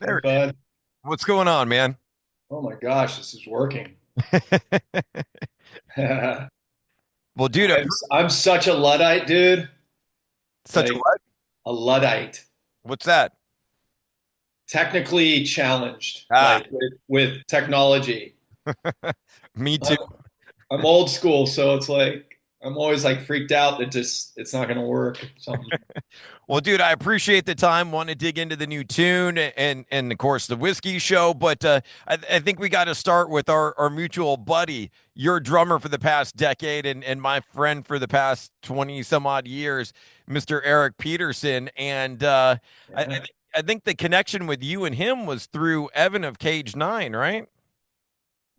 Hey, There, bud. what's going on, man? Oh my gosh, this is working. I'm Well, dude, I'm such a Luddite, dude. such a Like what? a Luddite. What's that? Technically challenged, Ah, like with technology. me too. I'm I'm old school, so it's like I'm always like freaked out that just it's not gonna work. Something. Well, dude, I appreciate the time. Want to dig into the new tune and of course the whiskey show, but I think we got to start with our mutual buddy, your drummer for the past decade and my friend for the past 20 some odd years, Mr. Erik Peterson. And I think the connection with you and him was through Evan of Cage Nine, right?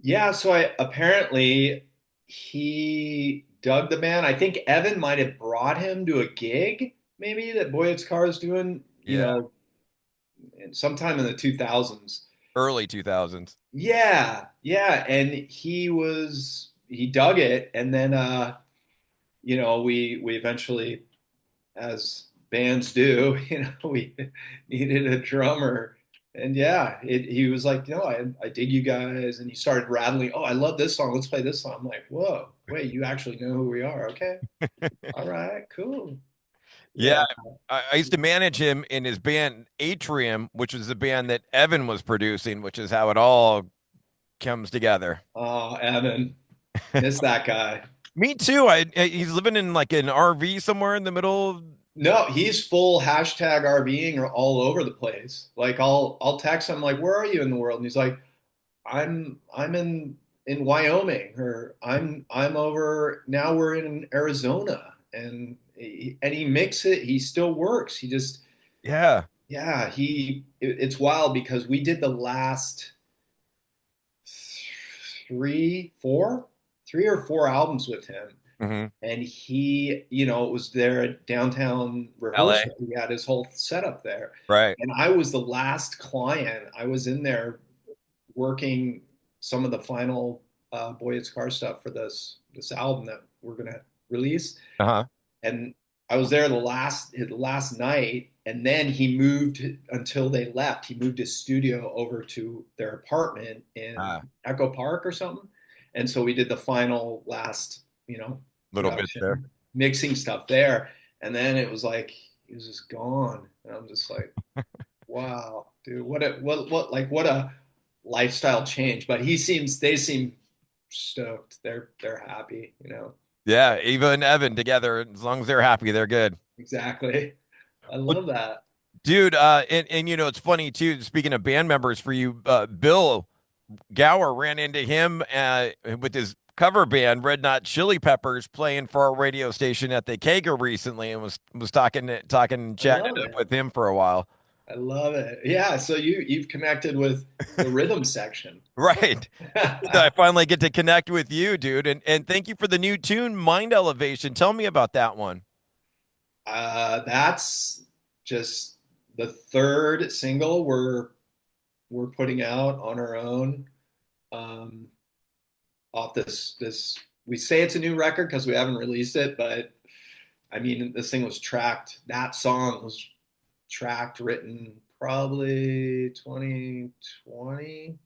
Yeah, so I apparently he dug the band. I think Evan might have brought him to a gig, maybe that Boy It's Cars doing, Yeah, sometime in the 2000s. early 2000s. Yeah, yeah, and he dug it, and then we eventually, as bands do, we needed a drummer, and yeah, he was like, I dig you guys, and he started rattling. Oh, I love this song. Let's play this song. I'm like, whoa, wait, you actually know who we are? Okay, all right, cool. Yeah, Yeah. I used to manage him in his band Atrium, which was the band that Evan was producing, which is how it all comes together. Oh, Evan, miss that guy. Me too. He's living in like an RV somewhere in the middle. No, he's full hashtag RVing all over the place. Like I'll text him like, "Where are you in the world?" And he's like, I'm in Wyoming, or I'm over now. We're in Arizona." And he makes it. He still works. He just Yeah. yeah. It's wild because we did the last three, four, 3 or 4 albums with him. Hmm. And it was there at downtown LA. rehearsal. He had his whole setup there. Right. And I was the last client. I was in there working some of the final Boy It's Car stuff for this album that we're gonna release. Uh-huh. And I was there the last night, and then he moved until they left. He moved his studio over to their apartment in Ah, Echo Park or something. And so we did the final last, little bits there. production, mixing stuff there. And then it was like he was just gone. And I'm just like, wow, dude, what a lifestyle change. But they seem stoked. They're happy. Yeah, Eva and Evan together, as long as they're happy, they're good. Exactly. I Well, love that. dude, and it's funny too, speaking of band members for you, Bill Gower ran into him with his cover band Red Hot Chili Peppers playing for our radio station at the Kega recently, and was talking and I chatting love it up it. with him for a while. I love it. Yeah, so you've connected with the rhythm section. Right. I finally get to connect with you, dude, and thank you for the new tune, Mind Elevation. Tell me about that one. That's just the third single we're putting out on our own. Um, off this we say it's a new record because we haven't released it, but I mean this thing was tracked. That song was tracked, written probably 2020,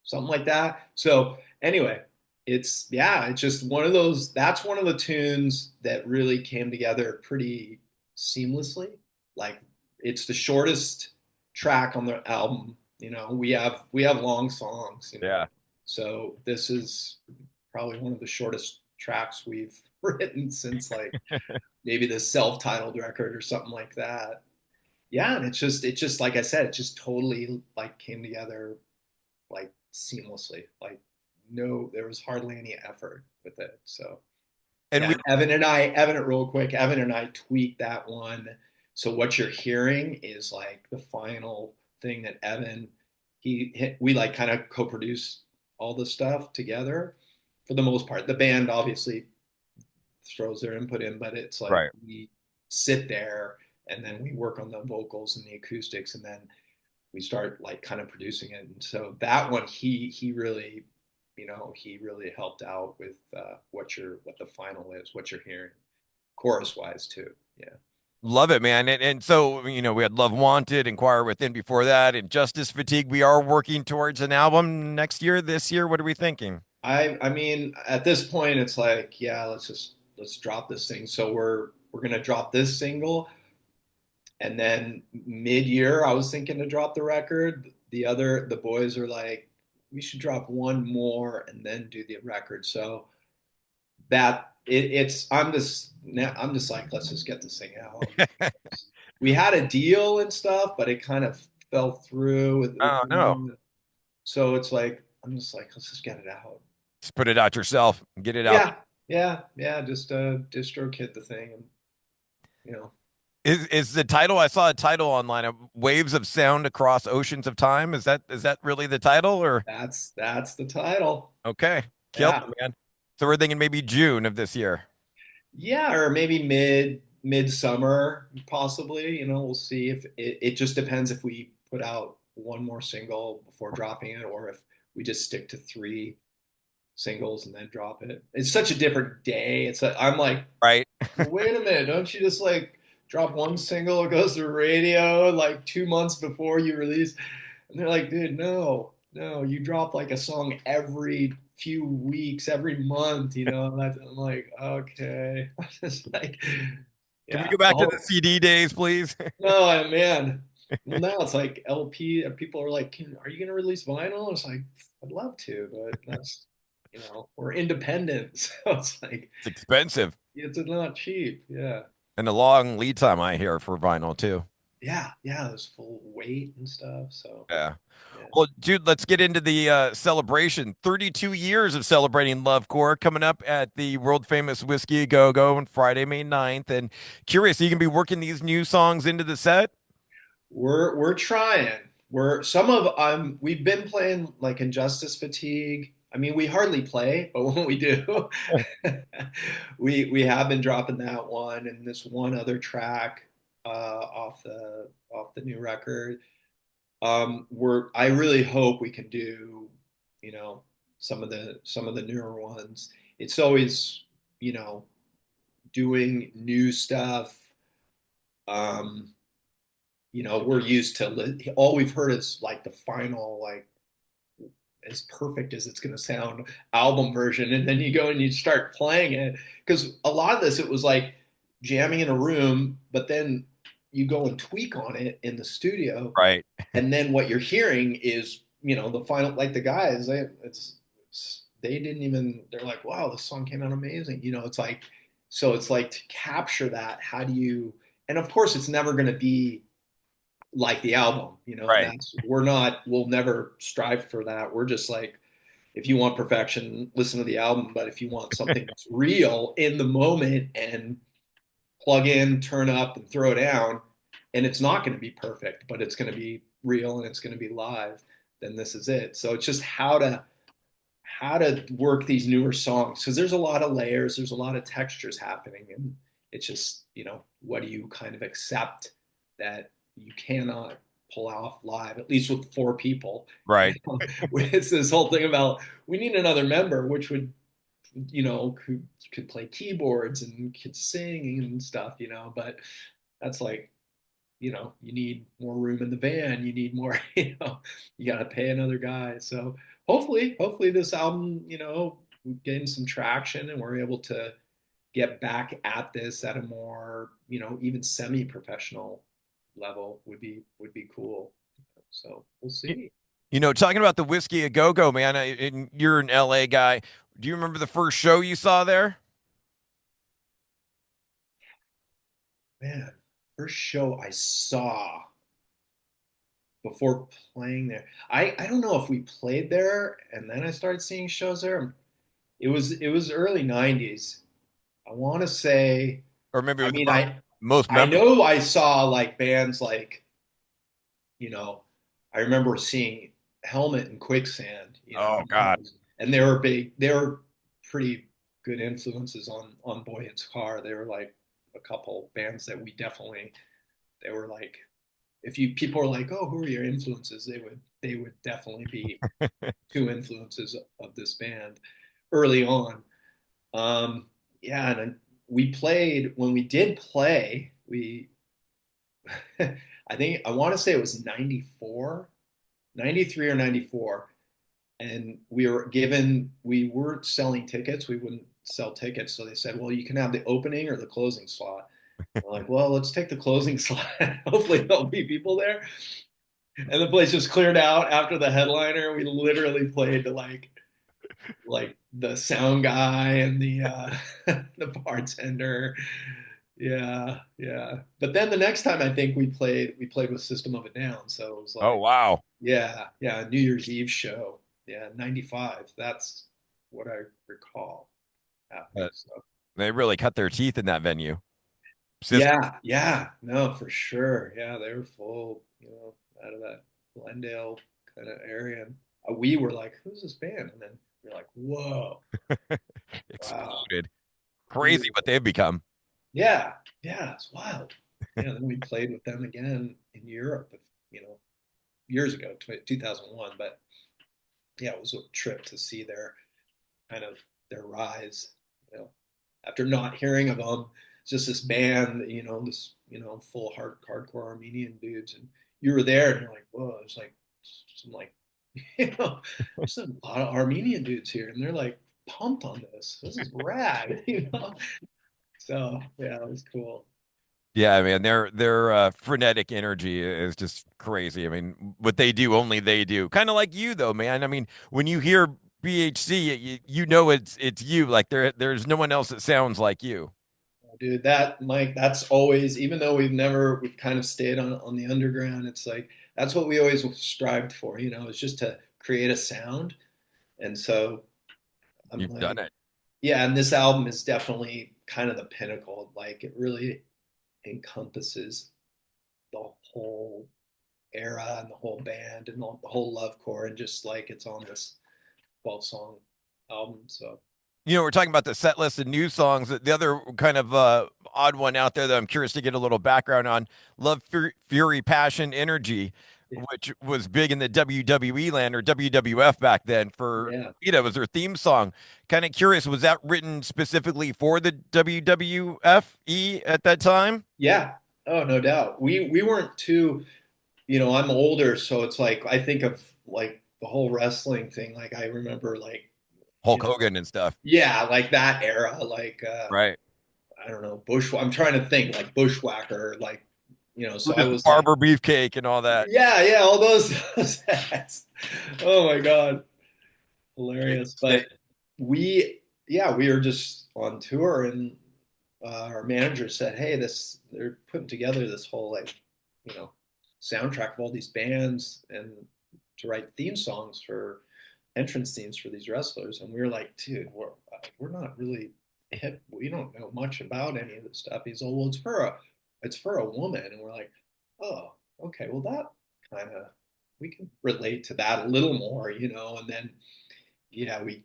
something like that. So anyway, it's just one of those. That's one of the tunes that really came together pretty seamlessly. Like it's the shortest track on the album. We have long songs. Yeah. So this is probably one of the shortest tracks we've written since like maybe the self-titled record or something like that. Yeah, and it's just like I said, it just totally like came together like seamlessly. Like no, there was hardly any effort with it. So And yeah, we Real quick, Evan and I tweaked that one. So what you're hearing is like the final thing that we like kind of co-produce all the stuff together for the most part. The band obviously throws their input in, but it's like right. we sit there and then we work on the vocals and the acoustics, and then we start like kind of producing it. And so that one, he really helped out with what the final is, what you're hearing, chorus wise too. Yeah. Love it, man. And so, we had Love Wanted, Inquire Within before that, and Justice Fatigue. We are working towards an album next year, this year. What are we thinking? I mean, at this point, it's like, yeah, let's drop this thing. So we're gonna drop this single, and then mid-year, I was thinking to drop the record. The boys are like, we should drop one more and then do the record. So it's I'm just like, let's just get this thing out. We had a deal and stuff, but it kind of fell through with Oh no. so it's like I'm just like, let's just get it out. Just put it out yourself, get it out. Yeah, yeah. Just distro kit the thing, and you know, Is the title? I saw a title online, Waves of Sound Across Oceans of Time. Is that really the title or that's the title. okay. Killed Yeah, it, man. So we're thinking maybe June of this year. yeah, or maybe midsummer, possibly. You know, we'll see if it just depends if we put out one more single before dropping it, or if we just stick to three singles and then drop it. It's such a different day. I'm like, Right. wait a minute, don't you just like drop one single, it goes to radio like 2 months before you release? And they're like, dude, no, you drop like a song every few weeks, every month, you know? I'm like, okay. Just like, Can we yeah. go back to the CD days, please? No, man. Well, now it's like LP, and people are like, are you going to release vinyl? It's like, I'd love to, but that's, we're independent. So it's like, It's expensive it's not cheap. Yeah. and a long lead time I hear for vinyl too. Yeah. Yeah. There's full weight and stuff. So, Yeah. yeah. Well, dude, let's get into the celebration. 32 years of celebrating Lovecore coming up at the world famous Whiskey A Go Go on Friday, May 9th. And curious, you can be working these new songs into the set? We're trying. We've been playing like Injustice Fatigue. I mean, we hardly play, but when we do, we have been dropping that one and this one other track off the new record. I really hope we can do, you know, some of the newer ones. It's always, you know, doing new stuff. Um, we're used to all we've heard is like the final, like as perfect as it's going to sound album version, and then you go and you start playing it because a lot of this it was like jamming in a room, but then you go and tweak on it in the studio, Right. and then what you're hearing is the final, like the guys they didn't even, they're like, wow, this song came out amazing, it's like, so it's like to capture that, how do you, and of course it's never going to be like the album, and Right. we'll never strive for that. We're just like, if you want perfection, listen to the album, but if you want something that's real in the moment and plug in, turn up, and throw down, and it's not going to be perfect, but it's going to be real and it's going to be live, then this is it. So it's just how to work these newer songs because there's a lot of layers, there's a lot of textures happening, and it's just what do you kind of accept that you cannot pull off live, at least with four people. Right. It's this whole thing about we need another member, which would could play keyboards and could sing and stuff, but that's like, you need more room in the van, you need more, you got to pay another guy. So hopefully this album, we're getting some traction and we're able to get back at this at a more, even semi-professional level would be cool. So we'll You, see. talking about the Whiskey A Go Go, man, and you're an LA guy. Do you remember the first show you saw there? Man, first show I saw before playing there. I don't know if we played there and then I started seeing shows there. It was early 90s. I want to say, Or maybe it I was the mean, most I memorable? know I saw like bands like, you know, I remember seeing Helmet and Quicksand, Oh, God. and they were big. They were pretty good influences on Boyette's Car. They were like a couple bands that we definitely. They were like, if you people are like, oh, who are your influences? They would definitely be two influences of this band early on. Yeah, and we played when we did play. I think I want to say it was 94, 93 or 94. And we weren't selling tickets. We wouldn't sell tickets. So they said, well, you can have the opening or the closing slot. We're like, well, let's take the closing slot. Hopefully there'll be people there. And the place just cleared out after the headliner. We literally played to like the sound guy and the the bartender. Yeah, yeah. But then the next time I think we played with System of a Down. So it was Oh, like, wow. yeah, yeah, New Year's Eve show. Yeah, 95. That's what I recall happening. Uh, So they really cut their teeth in that venue. System. yeah, yeah, no, for sure. Yeah, they were full, out of that Glendale kind of area. And we were like, who's this band? And then we're like, whoa, wow, Exploded. Crazy what beautiful. they've become. Yeah, yeah, it's wild. Yeah, then we played with them again in Europe, years ago, 2001. But yeah, it was a trip to see kind of their rise. You know, after not hearing of them, it's just this band, full hardcore Armenian dudes, and you were there, and you're like, whoa, there's like some like, you know, there's a lot of Armenian dudes here, and they're like pumped on this. This is rad, you know. So yeah, it was cool. Yeah, man, their frenetic energy is just crazy. I mean, what they do, only they do. Kind of like you, though, man. I mean, when you hear BHC, you know it's you. Like there's no one else that sounds like you. Dude, that Mike, that's always, even though we've kind of stayed on the underground, it's like that's what we always strived for, is just to create a sound. And so I'm You've done like, it. yeah, and this album is definitely kind of the pinnacle. Like it really encompasses the whole era and the whole band and the whole love core, and just like it's on this 12 song album. So We're talking about the set list and new songs. The other kind of odd one out there that I'm curious to get a little background on, Love, Fury, Passion, Energy, yeah, which was big in the WWE land or WWF back then for, yeah, it was their theme song. Kind of curious, was that written specifically for the WWFE at that time? yeah. Oh, no doubt. We weren't too, I'm older, so it's like I think of like the whole wrestling thing. Like I remember like, Hulk Hogan and stuff. yeah, like that era, like Right. I don't know, I'm trying to think like Bushwhacker, like, so I Brutus the was like, Barber Beefcake and all that. yeah, yeah, all those hats. Oh my God, hilarious. But yeah, we were just on tour, and our manager said, "Hey, they're putting together this whole like, you know, soundtrack of all these bands and to write theme songs for entrance themes for these wrestlers." And we were like, "Dude, we're not really hip. We don't know much about any of this stuff." He's like, "Well, it's for a woman," and we're like, "Oh, okay. Well, that kind of we can relate to that a little more, And then yeah, we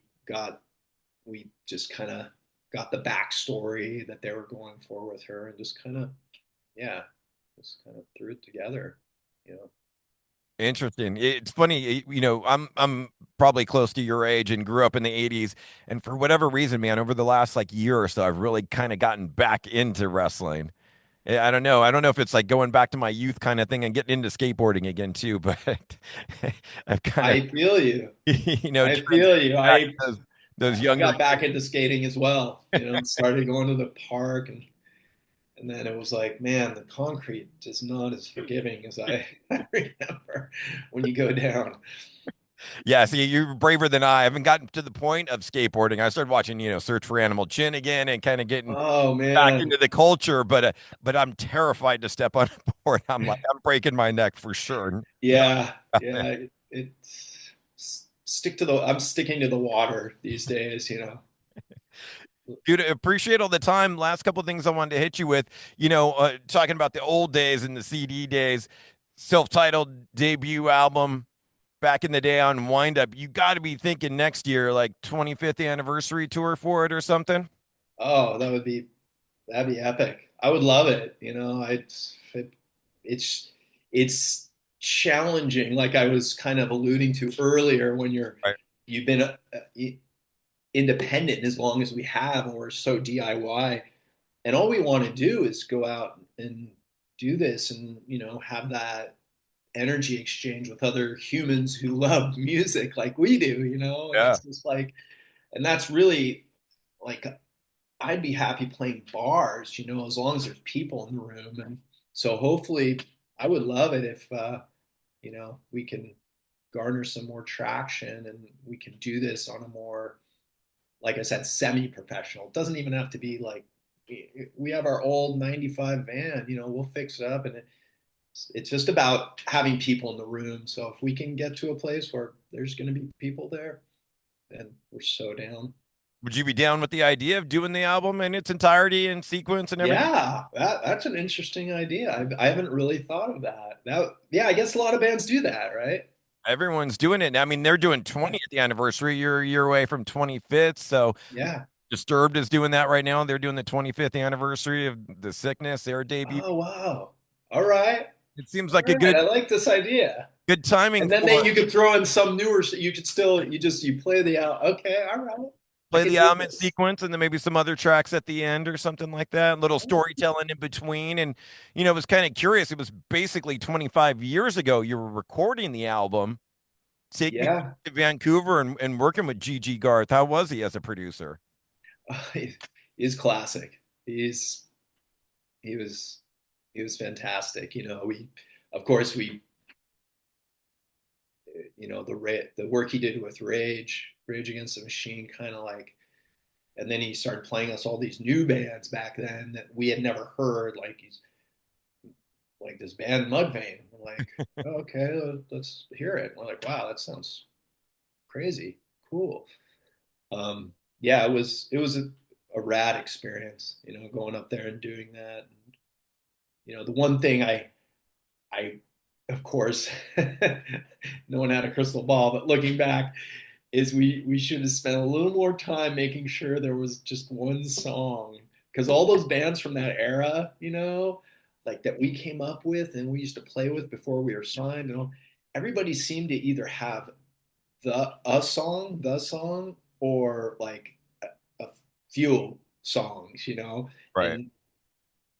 just kind of got the backstory that they were going for with her, and just kind of, yeah, just kind of threw it together, you know. Interesting. It's funny, I'm probably close to your age and grew up in the 80s, and for whatever reason, man, over the last like year or so, I've really kind of gotten back into wrestling. I don't know. I don't know if it's like going back to my youth kind of thing and getting into skateboarding again too, but I've kind of, I feel you. I feel transitioned you. back I to those I younger got back years. into skating as well, and started going to the park, and then it was like, man, the concrete is not as forgiving as I remember when you go down. Yeah, see, you're braver than I haven't gotten to the point of skateboarding. I started watching, Search for Animal Chin again and kind of getting Oh back man, into the culture, but I'm terrified to step on a board. I'm like, I'm breaking my neck for sure. No, yeah, yeah. I'm sticking to the water these days. dude, appreciate all the time. Last couple of things I wanted to hit you with, talking about the old days and the CD days, self-titled debut album back in the day on Wind Up. You got to be thinking next year, like 25th anniversary tour for it or something. Oh, that'd be epic. I would love it. It's it's challenging, like I was kind of alluding to earlier, when Right. you've been independent as long as we have, and we're so DIY, and all we want to do is go out and do this and, have that energy exchange with other humans who love music like we do, and Yeah. it's just like, and that's really like, I'd be happy playing bars, as long as there's people in the room. And so hopefully I would love it if, we can garner some more traction and we can do this on a more, like I said, semi-professional. It doesn't even have to be like, we have our old 95 van, we'll fix it up, and it's just about having people in the room. So if we can get to a place where there's going to be people there, then we're so down. Would you be down with the idea of doing the album in its entirety and sequence and everything? Yeah, that's an interesting idea. I haven't really thought of that. Yeah, I guess a lot of bands do that, right? Everyone's doing it. I mean, they're doing Yeah, 20th anniversary. You're a year away from 25th. So yeah. Disturbed is doing that right now. They're doing the 25th anniversary of The Sickness, their debut. Oh, wow. All right, It seems all like a right. I like this idea. good timing And then for you could throw in some newer. You could still you play the out. Okay, all right. I play could the dig album in this. sequence and then maybe some other tracks at the end or something like that. Little storytelling in between. And, it was kind of curious. It was basically 25 years ago you were recording the album. Take me Yeah, to Vancouver and working with Gigi Garth. How was he as a producer? he's classic. He was he was fantastic. Of course the work he did with Rage Against the Machine, kind of like, and then he started playing us all these new bands back then that we had never heard, like he's like this band Mudvayne. We're like, okay, let's hear it. We're like, wow, that sounds crazy, cool. Yeah, it was a rad experience, going up there and doing that. And, the one thing I of course, no one had a crystal ball, but looking back, is we should have spent a little more time making sure there was just one song, because all those bands from that era, like that we came up with and we used to play with before we were signed, and all, everybody seemed to either have the song, or like a few songs, Right. and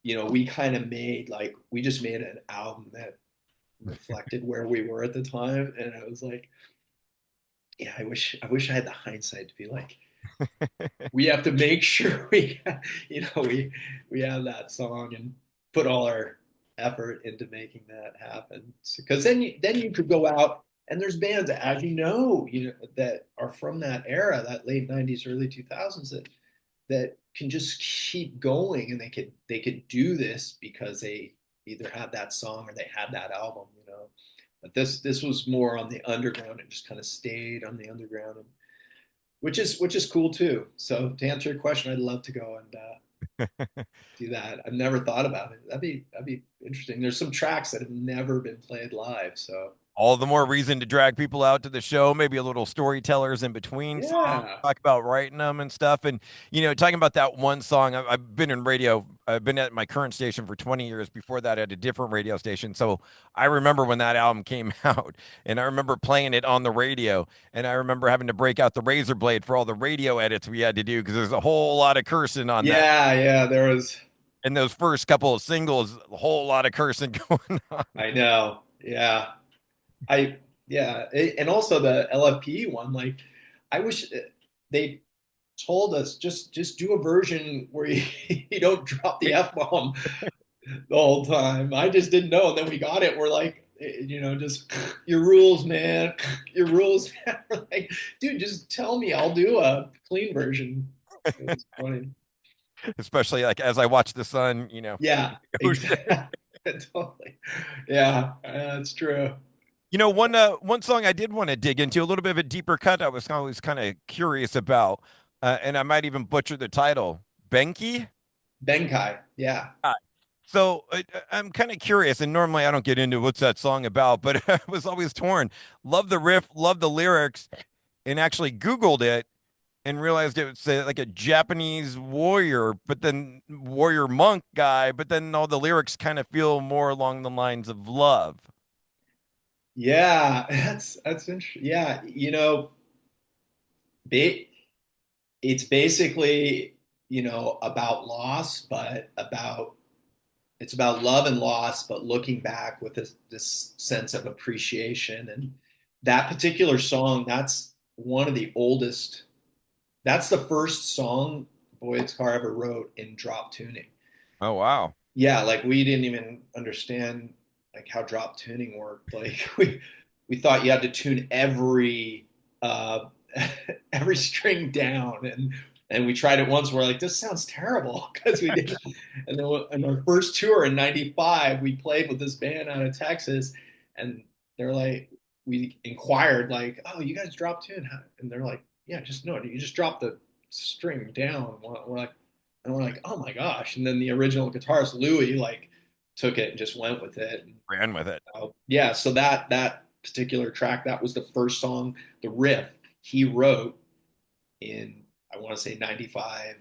we kind of we just made an album that reflected where we were at the time, and I was like, yeah, I wish I had the hindsight to be like, we have to make sure we have that song and put all our effort into making that happen. Because then you could go out and there's bands, as that are from that era, that late '90s, early 2000s, that can just keep going, and they could do this because they either had that song or they had that album. But this was more on the underground. It just kind of stayed on the underground, and which is cool too. So to answer your question, I'd love to go and do that. I've never thought about it. That'd be interesting. There's some tracks that have never been played live, so All the more reason to drag people out to the show, maybe a little storytellers in between songs, yeah, talk about writing them and stuff. And, talking about that one song, I've been in radio, I've been at my current station for 20 years. Before that, at a different radio station. So I remember when that album came out, and I remember playing it on the radio. And I remember having to break out the razor blade for all the radio edits we had to do because there's a whole lot of cursing on that. yeah, yeah. There was. And those first couple of singles, a whole lot of cursing going on. I know. Yeah. I yeah, and also the LFP one. Like, I wish they told us, just do a version where you don't drop the F bomb the whole time. I just didn't know, and then we got it. We're like, just your rules, man. Your rules. We're like, dude, just tell me. I'll do a clean version. It was funny. Especially like as I watch the sun, Yeah, ocean. exactly. Totally. Yeah, that's true. One song I did want to dig into a little bit of a deeper cut. I was always kind of curious about, and I might even butcher the title. Benki. Benkai. Yeah. So I'm kind of curious, and normally I don't get into what's that song about, but I was always torn. Love the riff, love the lyrics, and actually Googled it and realized it was like a Japanese warrior, but then warrior monk guy, but then all the lyrics kind of feel more along the lines of love. Yeah, that's interesting. Yeah, ba it's basically, about loss, but about it's about love and loss, but looking back with this sense of appreciation. And that particular song, that's one of the oldest. That's the first song Boyd's Car ever wrote in drop tuning. Oh, wow. Yeah, like we didn't even understand like how drop tuning worked. Like we thought you had to tune uh every string down, and we tried it once. We're like, this sounds terrible because we did. And then on our first tour in '95, we played with this band out of Texas, and they're like, we inquired like, oh, you guys drop tune, and they're like, yeah, just no, you just drop the string down. We're like, and we're like, oh my gosh. And then the original guitarist Louis like took it and just went with it. And, Ran with it. yeah, so that particular track, that was the first song, the riff he wrote in, I want to say, '95,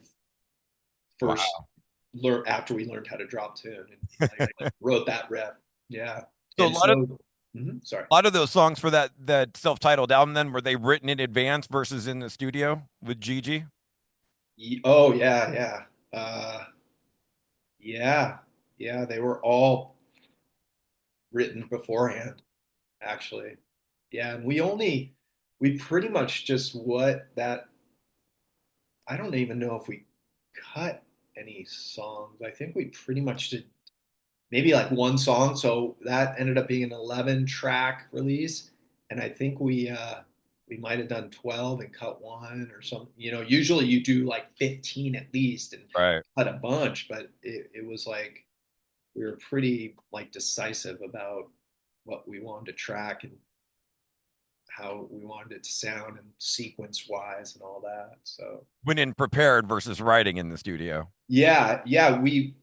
first Wow. learn after we learned how to drop tune, and I wrote that riff. Yeah. So And so sorry. a lot of those songs for that self-titled album then were they written in advance versus in the studio with Gigi? Oh yeah, yeah. Yeah, yeah, they were all written beforehand, actually. Yeah, and we pretty much just what that, I don't even know if we cut any songs. I think we pretty much did maybe like one song. So that ended up being an 11 track release. And I think we might have done 12 and cut one or something. Usually you do like 15 at least and Right. cut a bunch, but it was like we were pretty like decisive about what we wanted to track and how we wanted it to sound and sequence wise and all that. So Went in prepared versus writing in the studio. yeah, yeah, we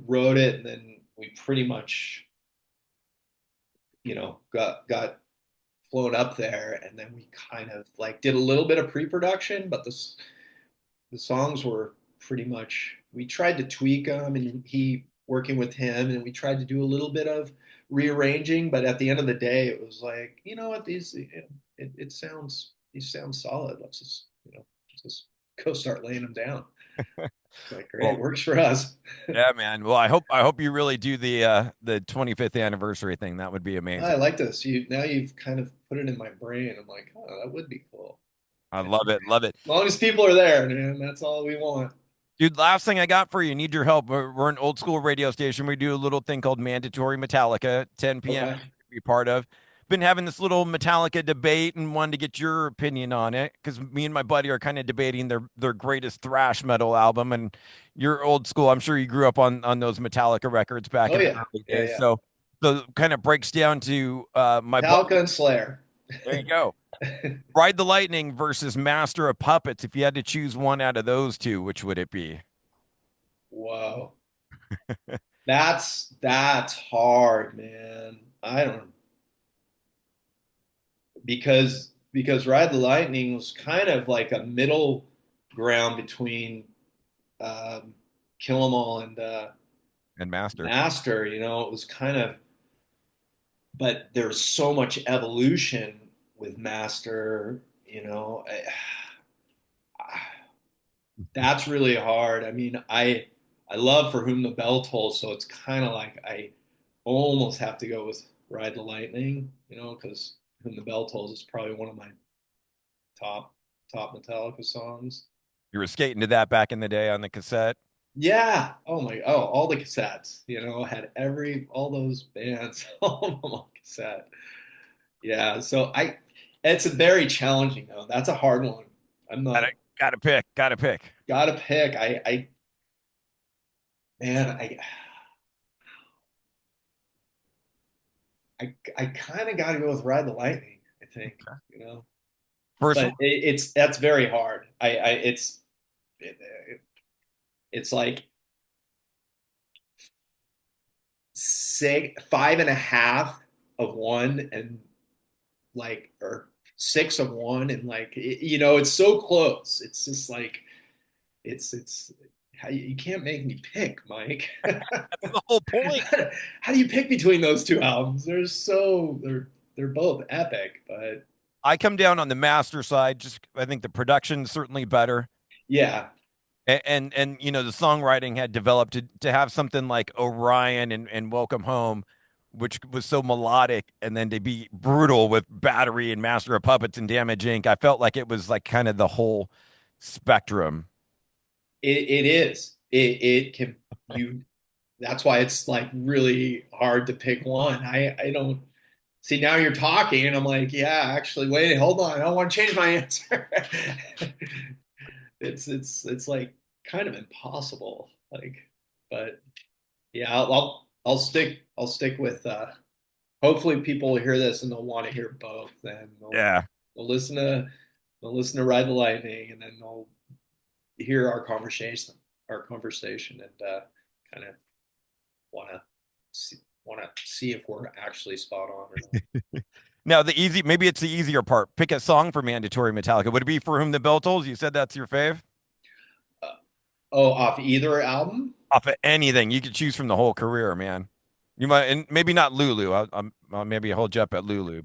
wrote it and then we pretty much, got flown up there, and then we kind of like did a little bit of pre-production, but the songs were pretty much, we tried to tweak them, and he working with him, and we tried to do a little bit of rearranging, but at the end of the day it was like, you know what, these sound solid. Let's just go start laying them down. It's like, great, Well, works for us. yeah, man. Well, I hope you really do the 25th anniversary thing. That would be I amazing. like this. You've kind of put it in my brain. I'm like, oh, that would be cool. I As love it. Love it. long as people are there, man, that's all we want. Dude, last thing I got for you, need your help. We're an old school radio station. We do a little thing called mandatory Metallica, 10 p.m. Okay. Be part of. Been having this little Metallica debate and wanted to get your opinion on it because me and my buddy are kind of debating their greatest thrash metal album. And you're old school. I'm sure you grew up on those Metallica records back Oh in the yeah, early yeah, days. yeah. So kind of breaks down to my buddy. Metallica and Slayer. There you go. Ride the Lightning versus Master of Puppets. If you had to choose one out of those two, which would it be? Whoa, that's hard, man. I don't, because Ride the Lightning was kind of like a middle ground between um, Kill 'Em All and And Master. Master. It was kind of, but there's so much evolution with Master. That's really hard. I mean, I love For Whom the Bell Tolls, so it's kind of like I almost have to go with Ride the Lightning, because Whom the Bell Tolls is probably one of my top top Metallica songs. You were skating to that back in the day on the cassette. Yeah. All the cassettes, had all those bands, all of them on cassette. Yeah. So it's a very challenging though. That's a hard one. I'm Gotta, not, gotta pick. Gotta pick. gotta pick. Man, I kind of got to go with Ride the Lightning, I think, First but one. that's very hard. It, it's like five and a half of one, and like, or six of one, and like, it's so close. It's just like, it's how you can't make me pick, Mike. That's the whole point. How do you pick between those two albums? They're both epic, but I come down on the Master side. Just I think the production's certainly better. yeah, And you know, the songwriting had developed to have something like Orion and Welcome Home, which was so melodic, and then to be brutal with Battery and Master of Puppets and Damage Inc. I felt like it was like kind of the whole spectrum. It is. It can you. That's why it's like really hard to pick one. I don't see now you're talking and I'm like, yeah, actually, wait, hold on. I don't want to change my answer. It's like kind of impossible. Like, but yeah, I'll stick with hopefully people will hear this and they'll want to hear both and Yeah. they'll listen to they'll listen to Ride the Lightning and then they'll hear our conversation and kind of want to want to see if we're actually spot on or not. Now maybe it's the easier part. Pick a song for Mandatory Metallica. Would it be For Whom the Bell Tolls? You said that's your fave? Uh, oh, off either album? Off of anything. You could choose from the whole career, man. You might, and maybe not Lulu. I'll maybe hold you up at Lulu.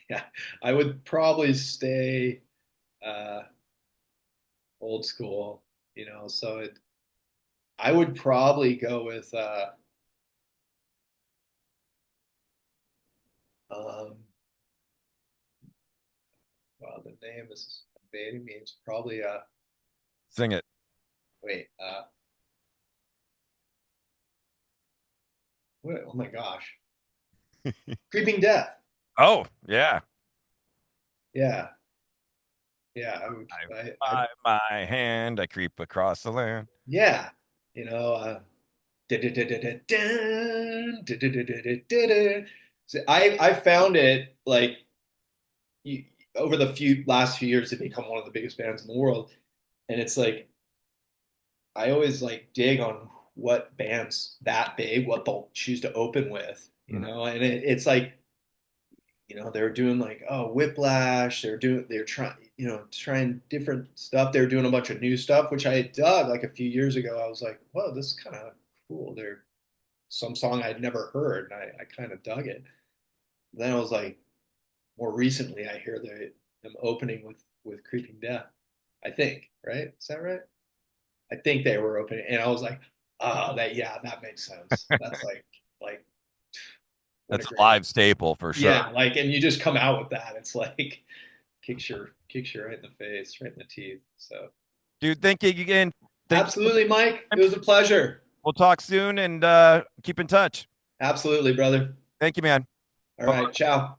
Yeah, I would probably stay uh, old school, you know. I would probably go with um, well, the name is evading me. It's probably Sing it. wait, wait, oh my gosh, Creeping Death. Oh, yeah. Yeah, yeah, I would, I I by my hand, I creep across the land. yeah, you know, so I found it like you, over the few last few years, it become one of the biggest bands in the world, and it's like I always like dig on what bands that big, what they'll choose to open with, you Mhm. know, and it's like they're doing like Whiplash, they're trying trying different stuff. They're doing a bunch of new stuff, which I dug like a few years ago. I was like, whoa, this is kind of cool. They're some song I'd never heard, and I kind of dug it. Then I was like, more recently, I hear them opening with Creeping Death. I think, right? Is that right? I think they were opening, and I was like, oh, that yeah, that makes sense. That's like what a That's a great live staple for sure. yeah, like, and you just come out with that. It's like kicks you right in the face, right in the teeth. So Dude, thank you again. Thank you for the absolutely, Mike. It time. was a pleasure. We'll talk soon and keep in touch. Absolutely, brother. Thank you, man. All Bye. right, ciao.